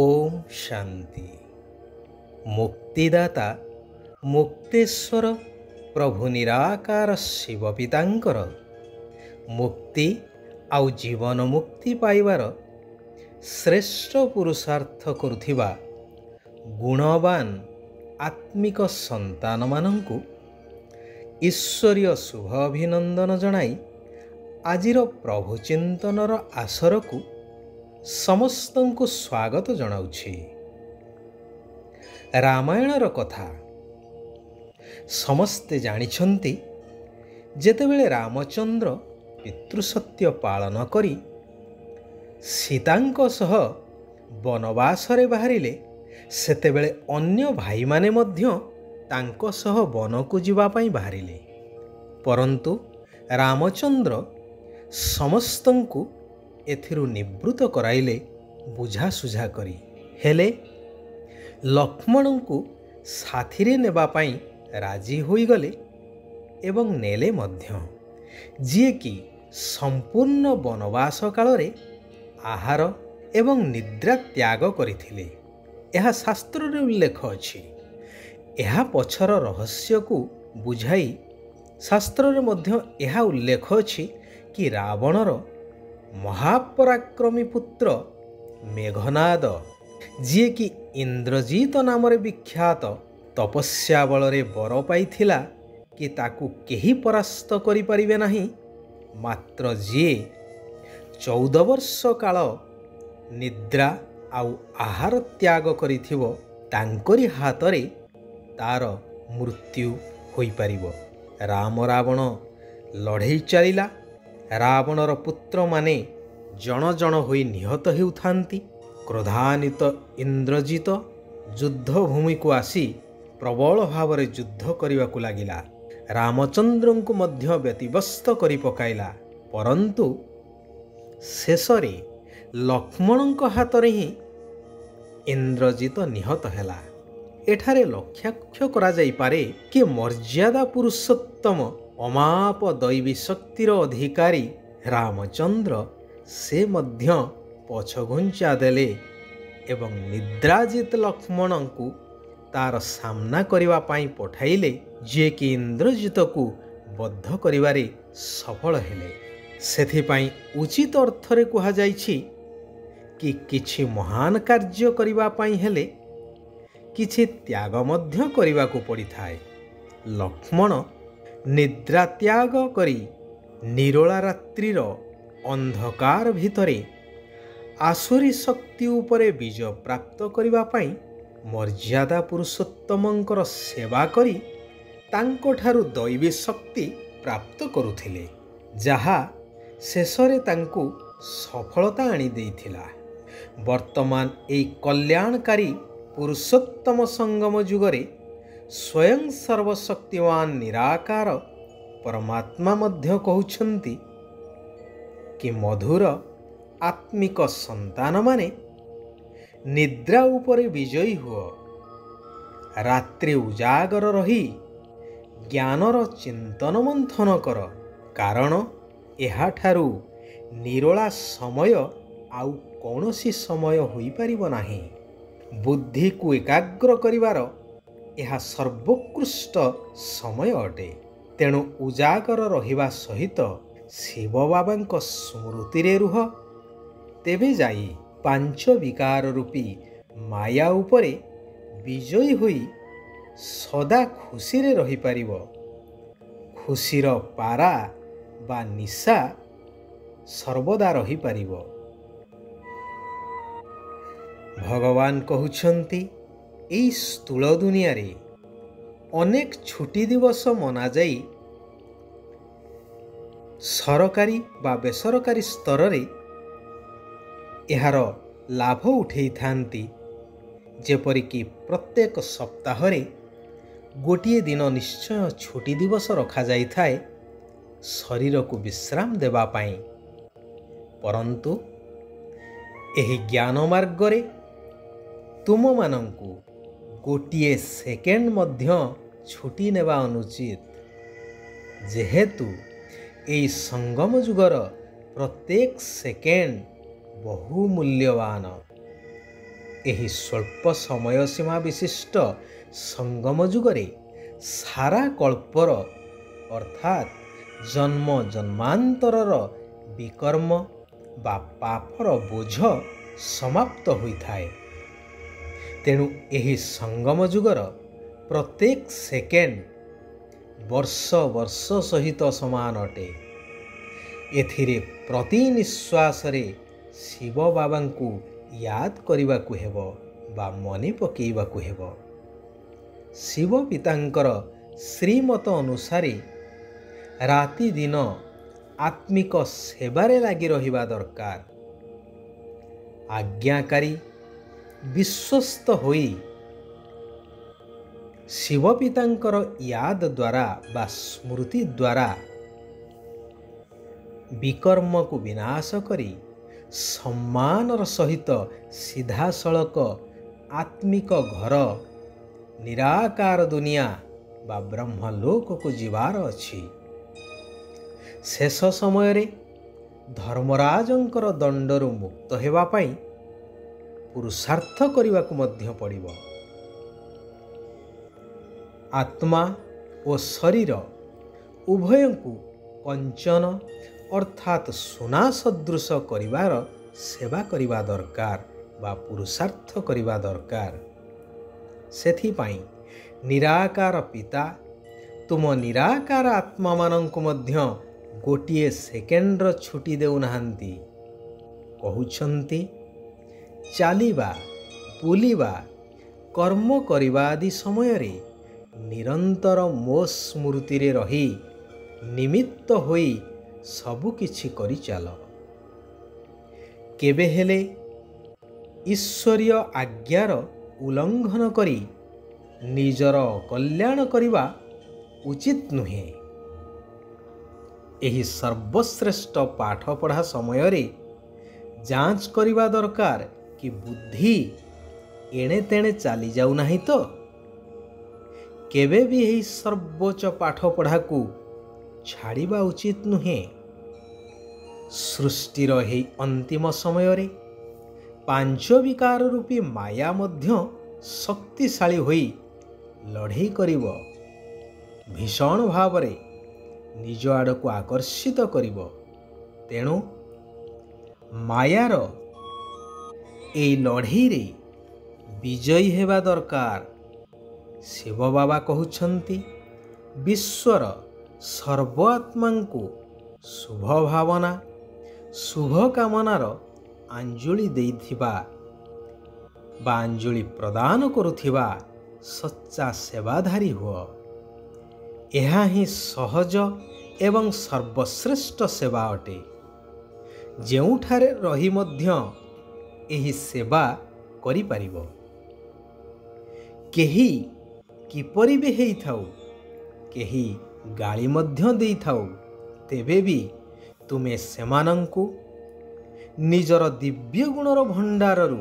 ओम शांति। मुक्तिदाता मुक्तेश्वर प्रभु निराकार शिव पितांकर मुक्ति आउ जीवन मुक्ति पाइबार श्रेष्ठ पुरुषार्थ करुथिबा गुणवान आत्मिक संतान मानंकु ईश्वरीय शुभ अभिनंदन जनाई आजिर प्रभु चिंतनर आसर को समस्तंकु स्वागत जनाउछि। रामायणर कथा समस्ते जानिछन्ति। जेतेबेले रामचंद्र पितृसत्य पालन करी सीतांक सह वनवासरे बाहरिले सेतेबेले अन्य भाई माने मध्य तांको सह वनकु जिबा पई बाहरिले, परंतु रामचंद्र समस्तंकु एथिरु निवृत्त कराइले बुझासुझा करी। हेले लक्ष्मण को साथीरे नेबा पाई राजी होई गले एवं नेले मध्य, जिए कि संपूर्ण वनवास काल रे आहार एवं निद्रा त्याग करिथिले। यह शास्त्र रे उल्लेख अछि। यह पछर रहस्य को बुझाई शास्त्र रे मध्य यह उल्लेख अछि कि रावणर महापराक्रमी पुत्र मेघनाद, जिए कि इंद्रजीत नाम विख्यात तपस्या बल रे बर पाइथिला कि ताकू केही परास्त करि परिबे नाही, मात्र जिए 14 वर्ष काल निद्रा आउ आहार त्याग करिथिबो तांकरी हातरे तार मृत्यु होई परिबो। राम रावण लड़ाई चलिला। रावणर पुत्र माने जन जन होई निहत हेउथांती। क्रोधान्वित इंद्रजित युद्ध भूमि को आसी प्रबल भाव रे युद्ध करिवा को लागिला। रामचंद्र को मध्य व्यतिव्यस्त करि पकाइला, परंतु शेषरे लक्ष्मण हाथ रे ही इंद्रजित निहत हेला। एठारे लक्ष्याख्य करा जाई पारे कि मर्यादा पुरुषोत्तम अमाप दैवी शक्तिर अधिकारी रामचंद्र से मध्य पछघुंचा देले एवं निद्राजित लक्ष्मण को तार सामना करिवा पाई पठाइले, जे कि इंद्रजित को बद्ध करिवारे सफल हेले। सेथिपाई उचित अर्थरे कहा जाइछि कि किछि महान कार्य करिवा पाई हेले किछि त्याग मध्य करिवा को पड़िथाए। लक्ष्मण निद्रा त्याग करी निरोला रात्रिर अंधकार भितरे आसुरी शक्ति उपरे विजय प्राप्त करिवा पाई मर्यादा पुरुषोत्तमंकर सेवा करी तांको ठारू दैवी शक्ति प्राप्त करुथिले, जहा शेषरे तांको सफलता आनी देइथिला। वर्तमान एई कल्याणकारी पुरुषोत्तम संगम जुगरे स्वयं सर्वशक्तिवान निराकार परमात्मा मध्य कहउछन्ति कि मधुर आत्मिक संतान माने निद्रा उपरे विजयी हुओ, रात्रि उजागर रही ज्ञानर चिंतन मंथन कर, कारण एहाठारू निरोला समय आउ कौनसी समय होई परिबो नाही। बुद्धि को एकाग्र करिवार यह सर्वोत्कृष्ट समय अटे। तेणु उजागर रहिबा सहित शिव बाबांक स्मृति रे रुह, तेबे जाई पांच विकार रूपी माया उपरे विजयी होई सदा खुशी रे रही पारिबो। खुशीर पारा बा निशा सर्वदा रही पारिबो। भगवान कहउछन्ति एई स्थूल दुनिया रे अनेक छुट्टी दिवस मना जाई सरकारी बा बेसरकारी स्तर रे एहार लाभ उठेई थांती। जेपरिक प्रत्येक सप्ताह रे गोटिए दिन निश्चय छुट्टी दिवस रखा जाई थाए शरीर को विश्राम देवा पाई, परंतु एही ज्ञान मार्ग रे तुम मानंकु गोटिए सेकेंड मध्य छुट्टी नेबा अनुचित, जेहेतु एई संगम जुगर प्रत्येक सेकेंड बहुमूल्यवान। ଏହି ସ୍ୱଳ୍ପ ସମୟ ସୀମା ବିଶିଷ୍ଟ ସଙ୍ଗମ ଯୁଗରେ ସାରା କଳ୍ପର ଅର୍ଥାତ୍ ଜନ୍ମ ଜନ୍ମାନ୍ତରର ବିକର୍ମ ବା ପାପର ବୋଝ ସମାପ୍ତ ହୋଇଥାଏ। ତେଣୁ ଏହି ସଙ୍ଗମ ଯୁଗର ପ୍ରତ୍ୟେକ ସେକେଣ୍ଡ ବର୍ଷ ବର୍ଷ ସହିତ ସମାନ ଅଟେ। ଏଥିରେ ପ୍ରତି ନିଶ୍ୱାସରେ ଶିବ ବାବାଙ୍କୁ ୟାଦ କରିବାକୁ ହେବ ବା ମନେ ପକାଇବାକୁ ହେବ। ଶିବ ପିତାଙ୍କର ଶ୍ରୀମତ ଅନୁସାରେ ରାତିଦିନ ଆତ୍ମିକ ସେବାରେ ଲାଗି ରହିବା ଦରକାର। ଆଜ୍ଞାକାରୀ ବିଶ୍ୱସ୍ତ ହୋଇ ଶିବ ପିତାଙ୍କର ୟାଦ ଦ୍ୱାରା ବା ସ୍ମୃତି ଦ୍ୱାରା ବିକର୍ମକୁ ବିନାଶ କରି ସମ୍ମାନର ସହିତ ସିଧାସଳଖ ଆତ୍ମିକ ଘର ନିରାକାର ଦୁନିଆ ବା ବ୍ରହ୍ମଲୋକକୁ ଯିବାର ଅଛି। ଶେଷ ସମୟରେ ଧର୍ମରାଜଙ୍କର ଦଣ୍ଡରୁ ମୁକ୍ତ ହେବା ପାଇଁ ପୁରୁଷାର୍ଥ କରିବାକୁ ମଧ୍ୟ ପଡ଼ିବ। ଆତ୍ମା ଓ ଶରୀର ଉଭୟଙ୍କୁ କଞ୍ଚନ ଅର୍ଥାତ୍ ସୁନା ସଦୃଶ କରିବାର ସେବା କରିବା ଦରକାର ବା ପୁରୁଷାର୍ଥ କରିବା ଦରକାର। ସେଥିପାଇଁ ନିରାକାର ପିତା ତୁମ ନିରାକାର ଆତ୍ମାମାନଙ୍କୁ ମଧ୍ୟ ଗୋଟିଏ ସେକେଣ୍ଡର ଛୁଟି ଦେଉନାହାନ୍ତି। କହୁଛନ୍ତି ଚାଲିବା, ବୁଲିବା, କର୍ମ କରିବା ଆଦି ସମୟରେ ନିରନ୍ତର ମୋ ସ୍ମୃତିରେ ରହି ନିମିତ୍ତ ହୋଇ ସବୁକିଛି କରିଚାଲ। କେବେ ହେଲେ ଈଶ୍ୱରୀୟ ଆଜ୍ଞାର ଉଲ୍ଲଙ୍ଘନ କରି ନିଜର କଲ୍ୟାଣ କରିବା ଉଚିତ ନୁହେଁ। ଏହି ସର୍ବଶ୍ରେଷ୍ଠ ପାଠପଢ଼ା ସମୟରେ ଯାଞ୍ଚ କରିବା ଦରକାର କି ବୁଦ୍ଧି ଏଣେ ତେଣେ ଚାଲିଯାଉ ନାହିଁ ତ। କେବେ ବି ଏହି ସର୍ବୋଚ୍ଚ ପାଠପଢ଼ାକୁ ଛାଡ଼ିବା ଉଚିତ ନୁହେଁ। ସୃଷ୍ଟିର ଏହି ଅନ୍ତିମ ସମୟରେ ପାଞ୍ଚ ବିକାର ରୂପୀ ମାୟା ମଧ୍ୟ ଶକ୍ତିଶାଳୀ ହୋଇ ଲଢ଼େଇ କରିବ, ଭୀଷଣ ଭାବରେ ନିଜ ଆଡ଼କୁ ଆକର୍ଷିତ କରିବ। ତେଣୁ ମାୟାର ଏହି ଲଢ଼େଇରେ ବିଜୟୀ ହେବା ଦରକାର। ଶିବ ବାବା କହୁଛନ୍ତି ବିଶ୍ୱର ସର୍ବ ଆତ୍ମାଙ୍କୁ ଶୁଭ ଭାବନା, ଶୁଭ କାମନାର ଆଞ୍ଜଳି ଦେଇଥିବା ବା ଆଞ୍ଜଳି ପ୍ରଦାନ କରୁଥିବା ସଚ୍ଚା ସେବାଧାରୀ ହୁଅ। ଏହା ହିଁ ସହଜ ଏବଂ ସର୍ବଶ୍ରେଷ୍ଠ ସେବା ଅଟେ। ଯେଉଁଠାରେ ରହି ମଧ୍ୟ ଏହି ସେବା କରିପାରିବ। କେହି କିପରି ବି ହେଇଥାଉ, କେହି ଗାଳି ମଧ୍ୟ ଦେଇଥାଉ, ତେବେ ବି ତୁମେ ସେମାନଙ୍କୁ ନିଜର ଦିବ୍ୟ ଗୁଣର ଭଣ୍ଡାରରୁ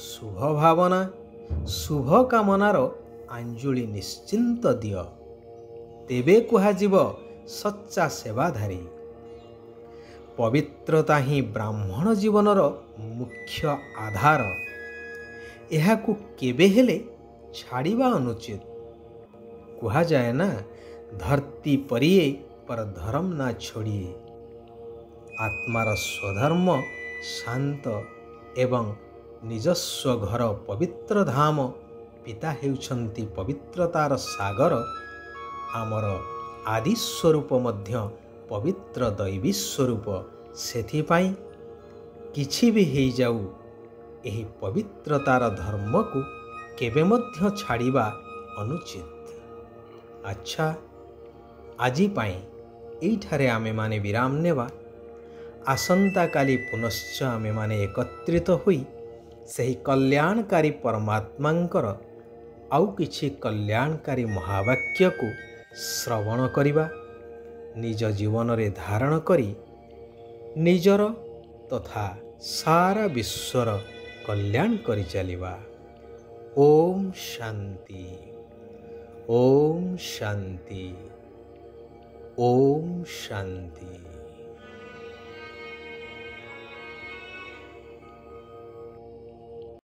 ଶୁଭ ଭାବନା, ଶୁଭ କାମନାର ଆଞ୍ଜଳି ନିଶ୍ଚିନ୍ତ ଦିଅ। ତେବେ କୁହାଯିବ ସଚ୍ଚା ସେବାଧାରୀ। ପବିତ୍ରତା ହିଁ ବ୍ରାହ୍ମଣ ଜୀବନର ମୁଖ୍ୟ ଆଧାର। ଏହାକୁ କେବେ ହେଲେ ଛାଡ଼ିବା ଅନୁଚିତ। କୁହାଯାଏ ନା, ଧରତୀ ପରିଏ ପର ଧର୍ମ ନା ଛୋଡ଼ିଏ। ଆତ୍ମାର ସ୍ୱଧର୍ମ ଶାନ୍ତ ଏବଂ ନିଜସ୍ୱ ଘର ପବିତ୍ର ଧାମ ପିତା ହେଉଛନ୍ତି ପବିତ୍ରତାର ସାଗର। ଆମର ଆଦି ସ୍ୱରୂପ ମଧ୍ୟ ପବିତ୍ର ଦୈବୀ ସ୍ୱରୂପ। ସେଥିପାଇଁ କିଛି ବି ହେଇଯାଉ, ଏହି ପବିତ୍ରତାର ଧର୍ମକୁ କେବେ ମଧ୍ୟ ଛାଡ଼ିବା ଅନୁଚିତ। ଆଚ୍ଛା, ଆଜି ପାଇଁ ଏଇଠାରେ ଆମେମାନେ ବିରାମ ନେବା। ଆସନ୍ତାକାଲି ପୁନଶ୍ଚ ଆମେମାନେ ଏକତ୍ରିତ ହୋଇ ସେହି କଲ୍ୟାଣକାରୀ ପରମାତ୍ମାଙ୍କର ଆଉ କିଛି କଲ୍ୟାଣକାରୀ ମହାବାକ୍ୟକୁ ଶ୍ରବଣ କରିବା, ନିଜ ଜୀବନରେ ଧାରଣ କରି ନିଜର ତଥା ସାରା ବିଶ୍ୱର କଲ୍ୟାଣ କରି ଚାଲିବା। ଓମ୍ ଶାନ୍ତି, ଓମ୍ ଶାନ୍ତି, ଓମ୍ ଶାନ୍ତି।